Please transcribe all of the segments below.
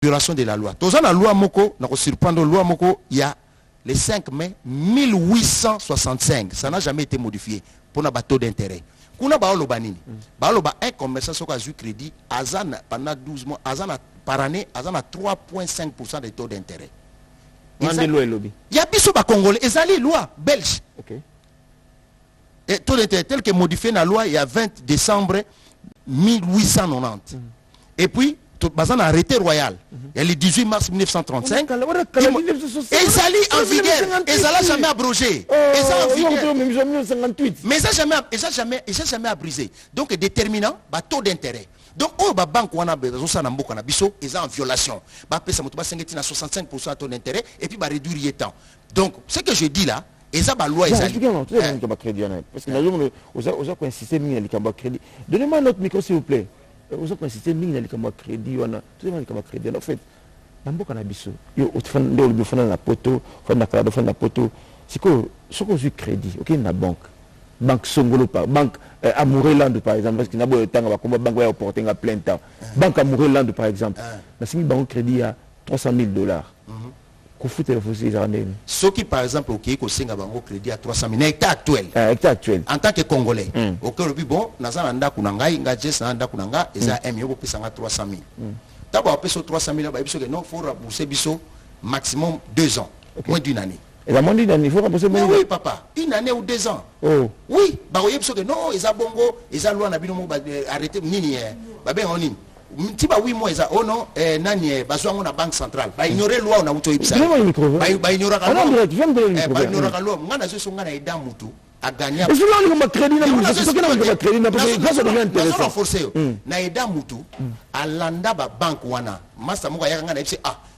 violation de la loi. Dans la loi Moko, dans la loi Moko, il y a le 5 mai 1865. Ça n'a jamais été modifié pour un taux d'intérêt. Kuna baoloba nini? Baoloba un commerçant sur le crédit, azana pendant 12 mois, azana par année, azana 3,5% de taux d'intérêt. Il y a biso ba congolais, ezali loi belge. OK. Et taux d'intérêt tel que modifié dans la loi il y a 20 décembre 1890. Et puis bazana arrêté royal. Il y a le 18 mars 1935. Ezali en vigueur, ezala jamais abrogé. Mais ça jamais abrisé. Donc déterminant ba taux d'intérêt. Donc oh ba banque wana bezo na mboka na biso eza en violation. Ba pesa moto ba sengeti na 65% taux d'intérêt et puis ba réduire le temps. Donc ce que je dis là, eza ba loi ezali. Parce que nous on insister mingi na crédit. Donnez-moi un autre micro s'il vous plaît. Vous avez insisté mingi na crédit wana. Tout le monde crédit en fait. Na mboka na biso yo ofanda le bifana na poto, ofanda kala ofanda poto. Siko soko zu crédit, OK na banque Songolo par banque Amoureland par exemple parce qu'il n'a pas temps va banque va porter à plein temps. Banque Amoureland par exemple. Na simi banque crédit à $300,000. Ko fouter le fossé années. Ceux qui par exemple OK ko singa bango crédit à 300,000 état actuel. État actuel. En tant que congolais. OK le bon nazana ndako na ngai nga jes na ndako na nga eza M yo pesa nga 300,000. D'abord peso 300,000 ba biso que non faut rembourser biso maximum 2 ans, moins d'une année. Et la monnaie il faut rembourser moins. Oui papa, une année ou 2 ans. Oh. Oui, ba oye biso que non, eza bongo, eza loi na bino mo arrêter nini ba ben oni. Tiba 8 mois eza oh non nani bazwango na banque centrale. Ba ignorer loi na uto ibisa. Ba ignorer la loi. Ba ignorer la loi, ngana zo so ngana eda mutu. A gagné. Et souvent on a crédit na crédit na parce que devient intéressant. Forcé. Na eda mutu alanda ba banque wana. Master moko yaka ngana ibisa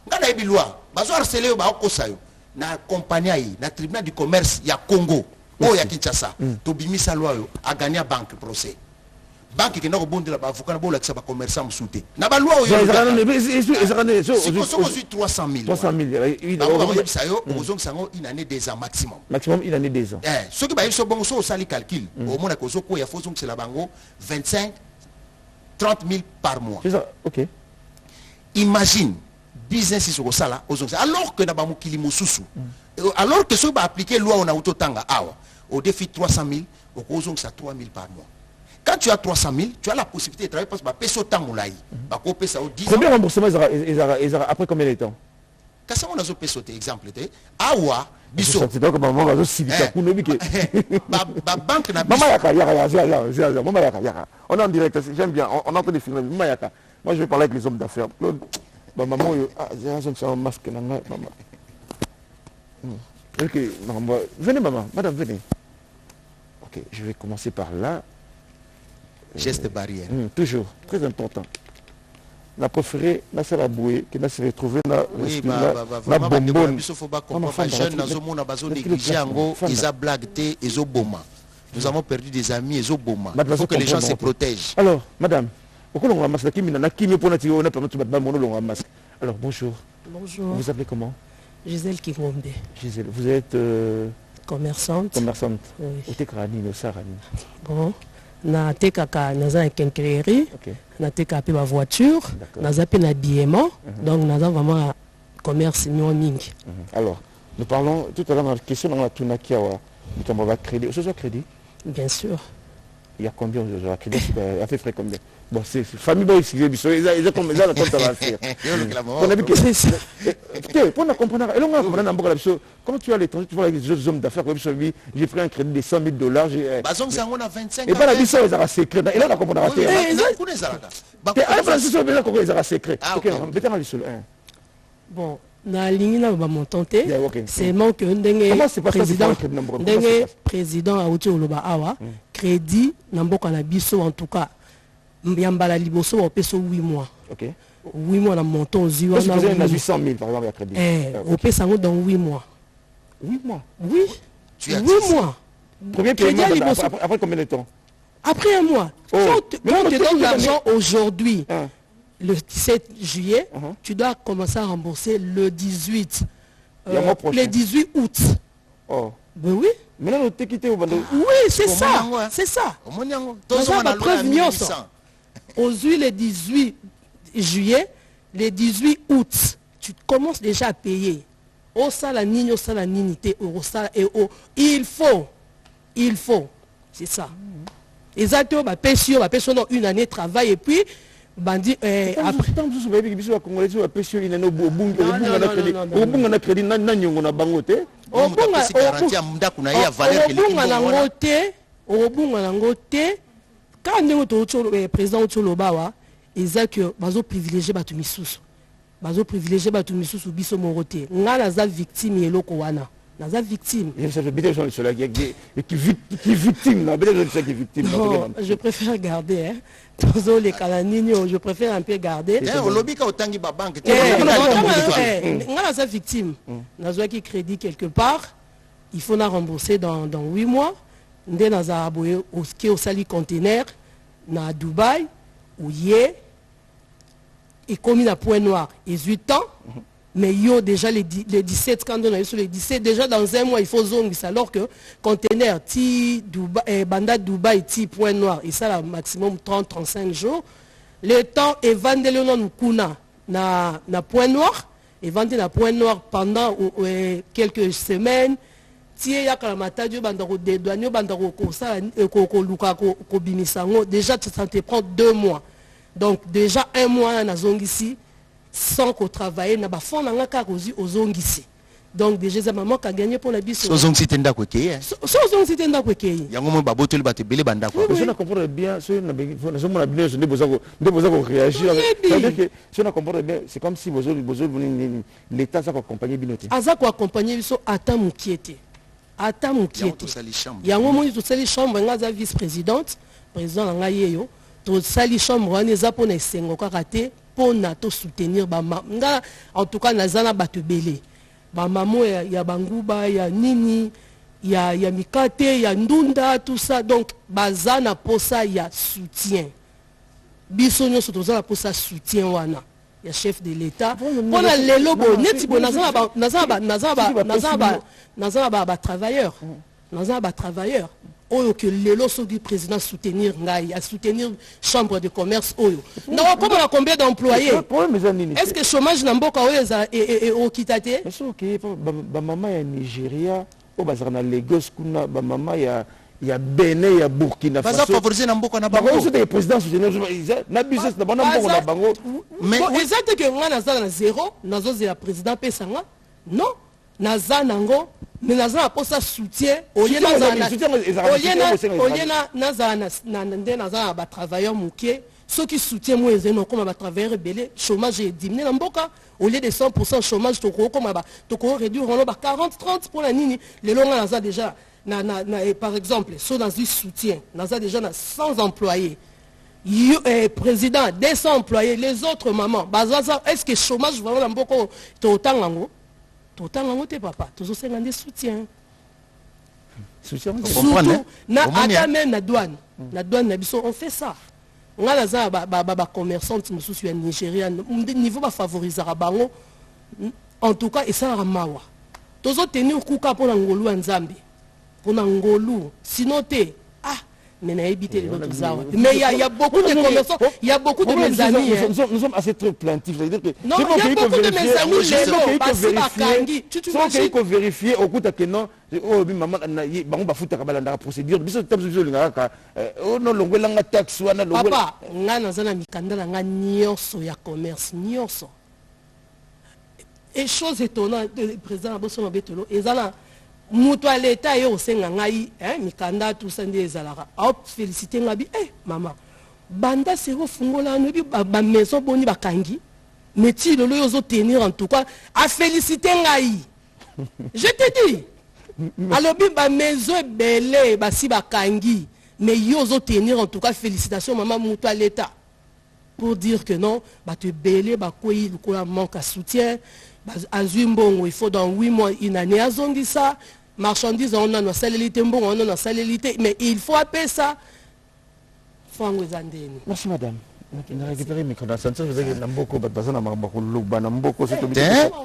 ngana ebi loi. Bazo harceler ba okosa yo. Na compagnie yi na tribunal du commerce ya Congo. O ya Kinshasa. To bimisa loi yo a gagné banque procès. Banque qui n'a pas bon de la avocat pour l'accès à commerçant souté. N'a pas loi au Yémen. 300,000. 300,000. Une année 2 ans maximum. Maximum une année 2 ans. Ce qui va être bon, ça les calcul. Au moins que il y a c'est la bango 25, 30,000 par mois. C'est ça. OK. Imagine business sur ça là. Alors que d'abord kilimo susu. Alors que ce va appliquer loi on a autotanga au défi 300,000, au cause ça 3,000 par mois. Quand tu as 300,000, tu as la possibilité de travailler parce que tu as temps moulaï. Combien de remboursement après combien de temps? Quand on a fait sauter exemple, awa biso. C'est donc maman va aussi ba banque na maman yaka maman yaka. On est en direct, j'aime bien. On est en train de filmer maman yaka. Moi je vais parler avec les hommes d'affaires. Maman j'ai un masque maman. OK, venez maman, madame venez. OK, je vais commencer par là. Geste barrière. Toujours, très important. La préférée, la seule bouée, qui n'a se retrouvé dans la bonbonne. Nous avons perdu des amis, il faut que les gens se protègent. Alors, madame, alors, bonjour. Bonjour. Vous appelez comment? Gisèle Kingombe. Gisèle, vous êtes commerçante. Commerçante. Oui. Bon. Na tekaka naza quincaillerie, na teka pe ba voiture, naza pe na biaiement, donc naza vraiment commerce mingi. Alors, nous parlons tout à l'heure dans la question dans la tunaki awa, nous avons crédit. Vous avez crédit? Bien sûr. Il y a combien de crédit? À peu près combien? Bon, c'est famille boy ici, ils ont combien de temps à faire? On a vu que c'est pour comprendre. Et là on comprend un peu quand tu as l'étranger, tu vois les autres hommes d'affaires comme celui, j'ai pris un crédit de $100,000, j'ai on a 25 et pas la mission ils ont secret. Et là on a compris. Bon, na ligne na ba montonté, c'est mon que ndenge président a outi oloba awa, crédit na mboka na biso en tout cas. Yambala liboso au peso 8 mois. OK. 8 mois na montant aux yeux. Vous avez 800,000 par exemple à crédit. Au peso dans 8 mois. 8 mois. Oui. 8 mois. Premier paiement après combien de temps? Après un mois. Quand tu donnes l'argent aujourd'hui, le 17 juillet, tu dois commencer à rembourser le 18. Le 18 août. Oh. Ben oui. Maintenant, tu quitté au Bandou. Oui, c'est ça. C'est ça. Preuve aux yeux le 18 juillet, le 18 août, tu commences déjà à payer. Au salanini, il faut. C'est ça. Exactement, une année de travail et puis, bandi, après. Quand le président Tcholobawa, ils ont privilégié Batumisusu. Ils ont privilégié Batumisusu biso moroté. Nga naza victime yelo kowana. Naza victime. Qui victime, je préfère garder. Hein. Je préfère un peu garder. Nga naza victime. Naza qui crédit quelque part. Il faut la rembourser dans 8 mois. Ndé naza aboye au sali conteneur na Dubaï où yé et commis à Point Noir 18 ans mais yo déjà les 17 quand on a eu sur les 17 déjà dans un mois il faut zone alors que conteneur ti Dubaï banda Dubaï ti Point Noir et ça là maximum 30-35 jours le temps est vendu le nom kuna na Point Noir et vendu na Point Noir pendant quelques semaines. Déjà ça te prend 2 mois. Donc déjà 1 mois na zongisi sans qu'on travaille na ba fond na ngaka kozi ozongisi. Donc déjà ça maman qui a gagné pour la biso. Sozongisi tenda ko keye. Sozongisi tenda ko keye. Yango mo ba boteli ba te belé banda ko. Je ne comprends bien ce na bien je ne besoin de réagir. C'est-à-dire que si on comprend bien c'est comme si l'état ça accompagner binoté. Aza ko accompagner biso ata mukiete. Ata mukiete. Yango mo to sali chambre ngaza vice-présidente, président nga yeyo, to sali chambre wana eza pona esengo kaka te pona to soutenir ba nga en tout cas nazana batebele. Ba mamo ya banguba ya nini ya mikate ya ndunda tout ça donc bazana posa ya soutien. Biso nyonso tozala posa soutien wana. Il y a chef de l'État. Pour les lobos, travailleurs. Travailleurs. Oyo que les lots du président soutenir à soutenir chambre de commerce oyo. Non, comme on a combien d'employés? Est-ce que le chômage n'a pas est au Kitate? Mais c'est ok, maman est Nigeria, au bazar na Lagos kuna maman il y a Bénin, il y a Burkina Faso. Pas favoriser Namboka na bango. C'est des présidents soutenir na business na bango na bango. Mais exact que on a na zéro, nazo c'est la président Pesanga. Non, naza nango, mais naza pour ça soutien, oyena naza ba travailleurs muké, ceux qui soutiennent moi ils ont comme ba travailleurs rebelles, chômage est diminué na mboka. Au lieu de 100% chômage, tu peux réduire 40-30 pour la nini. Les longs naza déjà par exemple, ceux dans le soutien, nous avons déjà 100 employés. Président, 200 employés, les autres mamans. Est-ce que le chômage vraiment beaucoup autant lango? Autant lango t'es papa. Toujours c'est un soutien. Soutien. Surtout, même la douane. La douane, on fait ça. On a des commerçants qui sont au Nigeria. Niveau va favoriser bango. En tout cas, et ça a mawa. Toujours tenir kuka pour l'angolou en Zambie. Pour l'angolou. Sinon, mais n'a évité les autres arbres. Mais il y a beaucoup de commerçants, il y a beaucoup de mes amis. Nous sommes assez très plaintifs. Non, il y a beaucoup de mes amis, les lots, parce que il faut vérifier au coup de non, oh, maman, on va foutre la procédure. Papa, on a un mikanda, on a nyoso ya commerce, nyoso. Et chose étonnante, le président Abosso Mabetolo, et là, mutu à l'état et au Sengangaï, mikanda, tout ça, des alara. Hop, féliciter Ngabi, maman. Banda sero fungola, ba maison boni bakangi. Mais tu le loyo tenir en tout cas, à féliciter Ngaï. Je te dis. Alors, ba maison belle, ba si bakangi. Mais yozo tenir en tout cas, félicitations, maman, mutu à l'état. Pour dire que non, bah tu belé, bah quoi il manque à soutien. Azumbongo, il faut dans 8 mois, une année à Zongisa. Marchandises, on a nos salélité, on a nos salélité, mais il faut appeler ça. Merci madame. On a récupéré mes connaissances.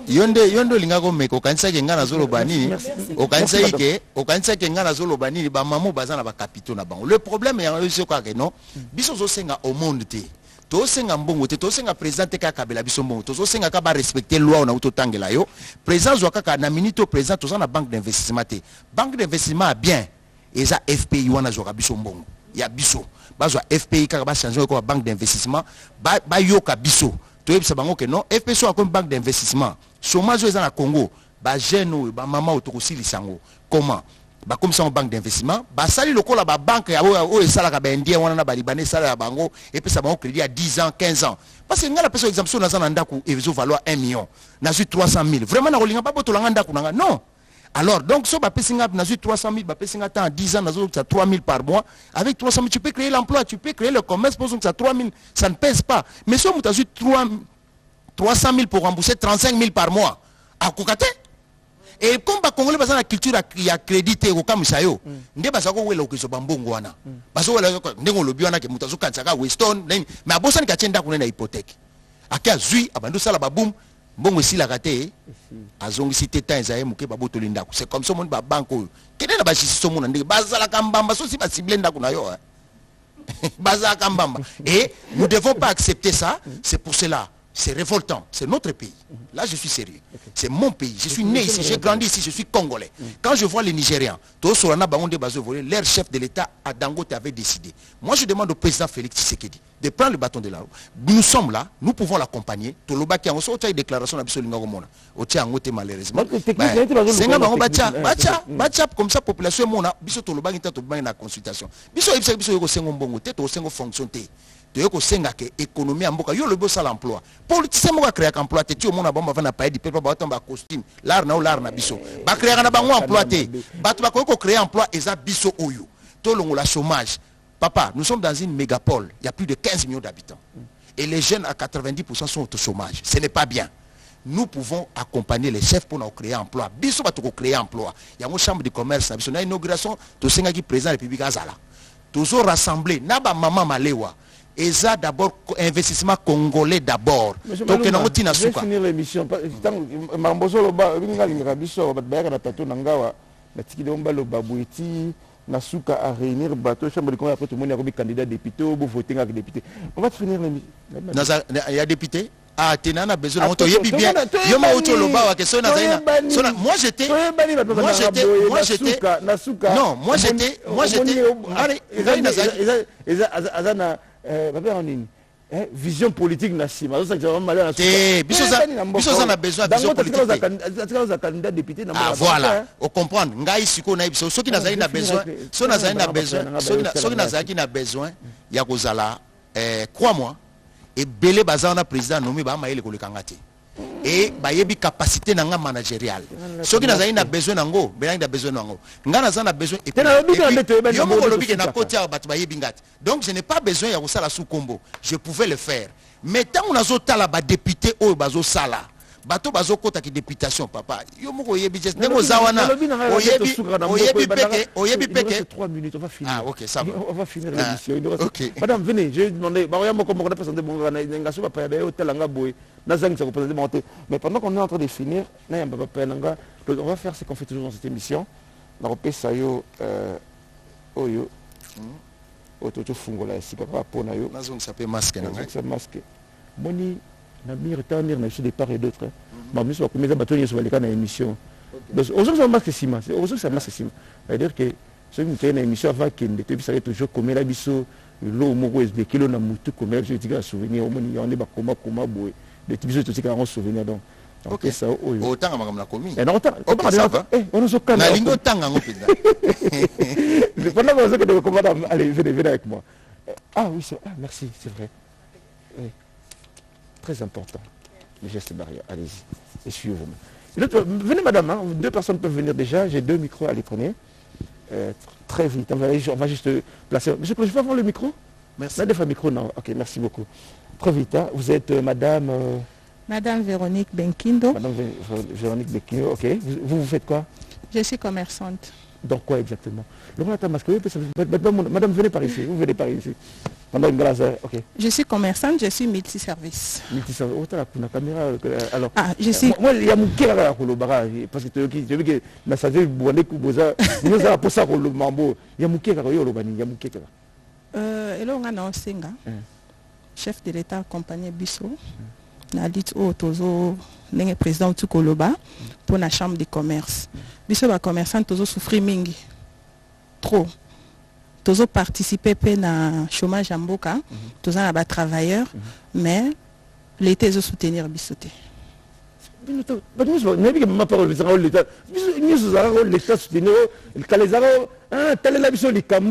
Yondo linga ko meko kanisa ke ngana zolo banini o kanisa ke ngana zolo banini ba mamu bazana ba capitaux na bango. Le problème est ce quoi que non biso zo senga au monde té tosenga mbongo te tosenga président te kaka kabela biso mbongo tozosenga ka ba respecter loi na utotangela yo président zo kaka na minute président toza na banque d'investissement te banque d'investissement bien eza FPI wana zo biso mbongo ya biso bazwa FPI kaka ba changer ko banque d'investissement ba yoka biso toyebisa bango ke non FPI so comme banque d'investissement chômage eza na Congo ba jeune ba mama otokosilisa ngo comment ba comme ça en banque d'investissement ba sali lokola ba banque ya o esala ka ba indien wana na ba libanais sala ya bango et puis ça ba crédit à 10 ans 15 ans parce que ngala personne exemple so na zana ndaku et vezo valoir 1 million na 300 000 vraiment na rolinga pas botola ndaku nanga non alors donc so ba pesinga na 300 000 ba pesinga tant 10 ans na zo ça 3 000 par mois avec 300 000 tu peux créer l'emploi tu peux créer le commerce pour que ça 3 000 ça ne pèse pas mais si on t'a 300 000 pour rembourser 35 000 par mois à kokate. Et comme les Congolais ont la culture à créditer au Kamisayo, ne pas savoir où est l'occasion bambongwana. Parce que nous le biona que mutazo kanchaka Weston, mais à Bossan Kachenda qu'on a une hypothèque. À quel zui, abandon ça la baboum, bon aussi la raté, à zong cité temps Isaïe Mouké Baboto Linda. C'est comme ça mon banco. Quel est la bâche sur mon andi, Bazala Kambamba, sauf si pas ciblé Ndakunayo. Bazala Kambamba. Et nous ne devons pas accepter ça, c'est pour cela. C'est révoltant, c'est notre pays. Là, je suis sérieux. C'est mon pays. Je suis né ici, j'ai grandi ici, je suis congolais. Quand je vois les Nigérians, leur chef de l'État à Dangote avait décidé. Moi, je demande au président Félix Tshisekedi de prendre le bâton de la roue. Nous sommes là, nous pouvons l'accompagner. Toloba qui a reçu une déclaration malheureusement. Comme ça, population est la consultation. Ko senga ke économie amboka yo le bossa l'emploi politicien mo créer emploi te tu au monde bomba vana paye di peuple ba tomba costume l'art na biso ba créer na bango emploi te batu ba ko créer emploi eza biso oyo to longo la chômage papa nous sommes dans une mégapole il y a plus de 15 millions d'habitants et les jeunes à 90% sont au chômage ce n'est pas bien nous pouvons accompagner les chefs pour nous créer emploi biso ba to créer emploi il y a une chambre de commerce biso na inauguration to senga ki président de la République azala toujours rassembler na ba maman malewa. Et ça d'abord investissement congolais d'abord. Donc on a tina suka. Finir l'émission. Mambozo loba binga linga biso batbayaka na tato nangawa na tikide omba loba buiti na suka à réunir bateau chambre de commerce après tout le monde a candidat député ou voter avec député. On va finir l'émission. Il y a député ah tenana besoin on yebi bien yo ma auto loba wa question na zaina moi j'étais non moi j'étais vision politique nationale. Ah voilà, on comprend. Ngai siko na biso soki na zali na besoin, soki na zali na besoin, ya kozala crois-moi et belé bazana président nommé ba maïle ko le kangate. Et ba yebi capacité nanga managériale. Soki na zali na besoin nango, belang na besoin nango. Ngana za na besoin et yo mo ko lobi na kotia bat ba yebi ngati. Donc je n'ai pas besoin ya kosala sous combo. Je pouvais le faire. Mais tant on a zotala ba député o bazo sala. Bato bazo kota ki députation papa. Yo mo ko yebi just ndemo zawana. Oyebi peke. 3 minutes, on va finir. Ah OK, ça va. On va finir l'émission. OK. Madame, venez, j'ai demandé ba yamo comme on a présenté bon ngaso ba pa ba hotel nga boy. Mais pendant qu'on est en train de finir, on va faire ce qu'on fait toujours dans cette émission. On va repérer ça yo oyo ototo fungola si papa pona yo. Nazong ça peut masquer na ngai. Ça masquer. Moni na mi retenir na des part et d'autre. Ma mission va commencer à bâtonner sur les cas dans l'émission. Donc aujourd'hui ça masque ciment. Aujourd'hui ça masque ciment. C'est-à-dire que ceux qui ont une émission avant qu'il ne te ça toujours comme la biso l'eau moko expliquer l'eau na mutu comme je dis à souvenir au moni on est ba comment boy. Les petits bisous aussi qu'on souvenir donc. OK ça autant à madame la commis. Et non autant. On nous occupe. Na lingo tanga ngo pizza. Pendant que vous êtes madame allez venez avec moi. Ah oui c'est merci c'est vrai. Oui. Très important. Les gestes barrières. Allez-y. Suivez-moi. Venez madame hein. 2 personnes peuvent venir déjà, j'ai 2 micros à les prenez. Très vite. On va juste placer. Monsieur, je peux avoir le micro? Merci. Des fois micro non. OK, merci beaucoup. Très vite, hein. Vous êtes madame... Madame Véronique Benkindo. Madame Véronique Benkindo, ok. Vous faites quoi? Je suis commerçante. Dans quoi exactement? Madame, venez par ici. Vous venez par ici. Pendant une grâce, ok. Je suis commerçante, je suis multiservice. Multiservice. Oh, la caméra. Alors, je suis... Moi, il y a mon cœur là, parce que tu veux que ma sagesse, vous allez couper nous allons pour ça, le mambo. Il y a mon cœur là, il y a mon cœur là. Et là, on a un singa. chef de l'État accompagné Bisso. Na dit au tozo le président du Koloba pour la chambre de commerce. Bisso va commerçant tozo souffrir mingi. Trop. Tozo participer na chômage en Mboka, tozo na ba travailleurs, mais l'État zo soutenir Bissoté. Ma parole, l'État soutenir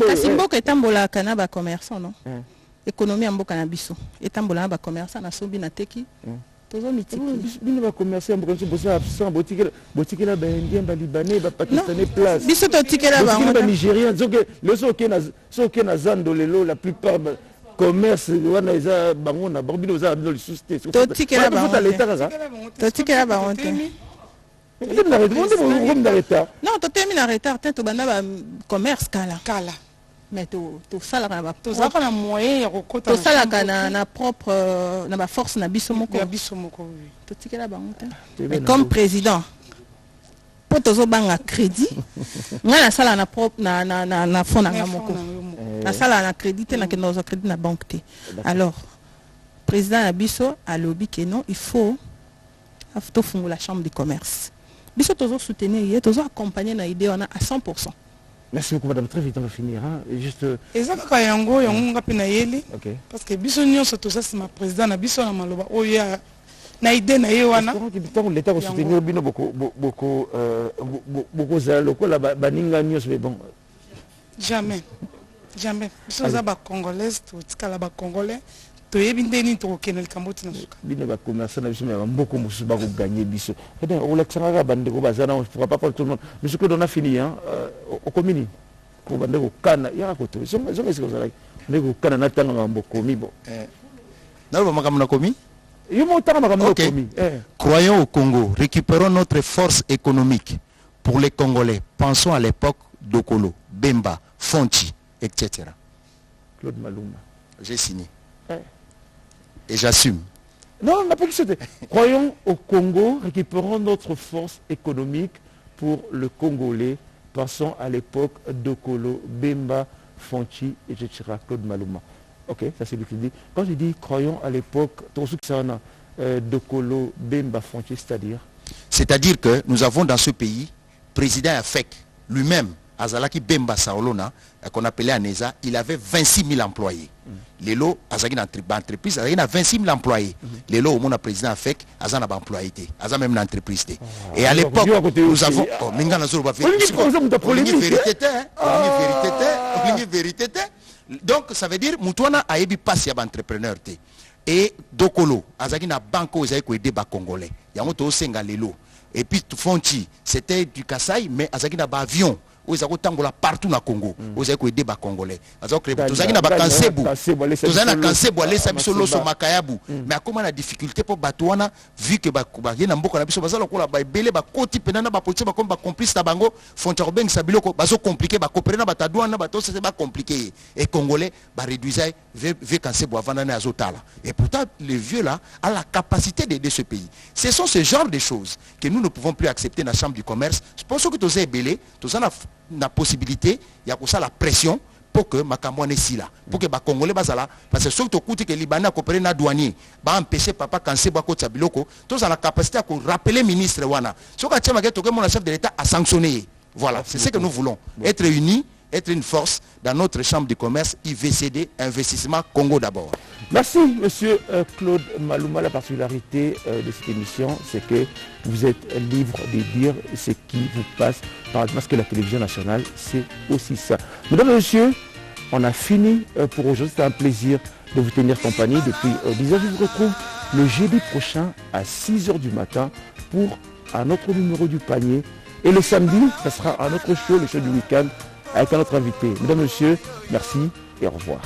kasi mboka etambola kana ba commerçant non économie mboka na biso etambola ba commerçant na sobi na teki tozo mitiki bino ba commerçant mboka so bosa sans botikela ba indien ba libanais ba pakistanais place biso to tikela ba nigérien zoke le soke na zando lelo la plupart commerce wana eza bango na bino za bino lisuste to tikela ba honte non, tu termines en retard, tu as un commerce kala. Mais tu as un moyen de propre force na bisomoko. Mais comme président, pour te faire crédit, na sala na propre na fond na moko. Na sala na crédit na que nos crédit na banque té. Alors, président Abisso a lobby que non, il faut faire la chambre de commerce. Biso toujours soutenir, toujours accompagner na idée on a à 100%. Merci beaucoup madame, très vite on va finir hein. Juste ezaka yango ngapi na yeli. Parce que biso nyonso to ça c'est ma président na biso na maloba oya na idée na yewana. Tant l'état va soutenir bino beaucoup za lokola baninga nyonso mais bon. Jamais. Biso za ba congolais to tikala ba congolais. Bino ba commerçant na biso mais beaucoup musu ba ko gagner biso. Et on l'extra bande ko bazana on pourra pas pour tout le monde. Mais ce que on a fini hein au commune ko bande ko kana ya ko to. So est-ce que ça là ko kana na tanga mambo komi bon. Na ba makamna komi? Yo mo tanga makamna komi. Croyons au Congo, récupérons notre force économique pour les Congolais. Pensons à l'époque d'Okolo, Bemba, Fonchi, etc. Claude Maluma. J'ai signé. Et j'assume. Non, on n'a pas dit. Croyons au Congo, récupérons notre force économique pour le Congolais. Passons à l'époque d'Okolo, Bemba, Fonchi, etc. Claude Maluma. Ok, ça c'est lui qui dit. Quand je dis croyons à l'époque, d'Okolo, Bemba, Fonchi, c'est-à-dire que nous avons dans ce pays, président Afek lui-même, Azalaki Bemba Saolona, qu'on appelait Aneza, il avait 26 000 employés. Les lots, Azaki entreprise, il a 26 000 employés. Les lots, mon président Afek, Azan a employé, Azan même l'entreprise. Et à l'époque, nous avons. Oh, Minga Nazoro va faire. Vérité. Donc, ça veut dire, Moutouana a ébi passe à entrepreneur. Et Dokolo, Azaki na banco, Azaki ko aider ba Congolais. Yamoto Senga les lots. Et puis Fonchi, c'était du Kasaï, mais Azaki na ba avion. Ils ont partout dans le Congo. Ils ont aidé les Congolais. Ils ont mais comment la difficulté pour Batouana, vu que les compliqué. Et Congolais réduisaient et pourtant, les vieux là ont la capacité d'aider ce pays. Ce sont ce genre de choses que nous ne pouvons plus accepter dans la chambre du commerce. C'est pour ça que tous ces belés, tous la possibilité, il y a pour ça la pression pour que Makamouane est là, pour que les Congolais basala, parce que surtout que les Libanais coopèrent na douanier, va empêcher papa Kansé Bako Tsabiloko, tous ont la capacité à rappeler ministre Wana. Ce que mon chef de l'État a sanctionné. Voilà, c'est ce que nous voulons. Être unis, être une force dans notre chambre de commerce, IVCD, investissement Congo d'abord. Merci monsieur Claude Maluma. La particularité de cette émission, c'est que vous êtes libre de dire ce qui vous passe parce que la télévision nationale, c'est aussi ça. Mesdames et messieurs, on a fini pour aujourd'hui. C'était un plaisir de vous tenir compagnie depuis 10 heures. Je vous retrouve le jeudi prochain à 6 h du matin pour un autre numéro du panier. Et le samedi, ça sera un autre show, le show du week-end, avec un autre invité. Mesdames et messieurs, merci et au revoir.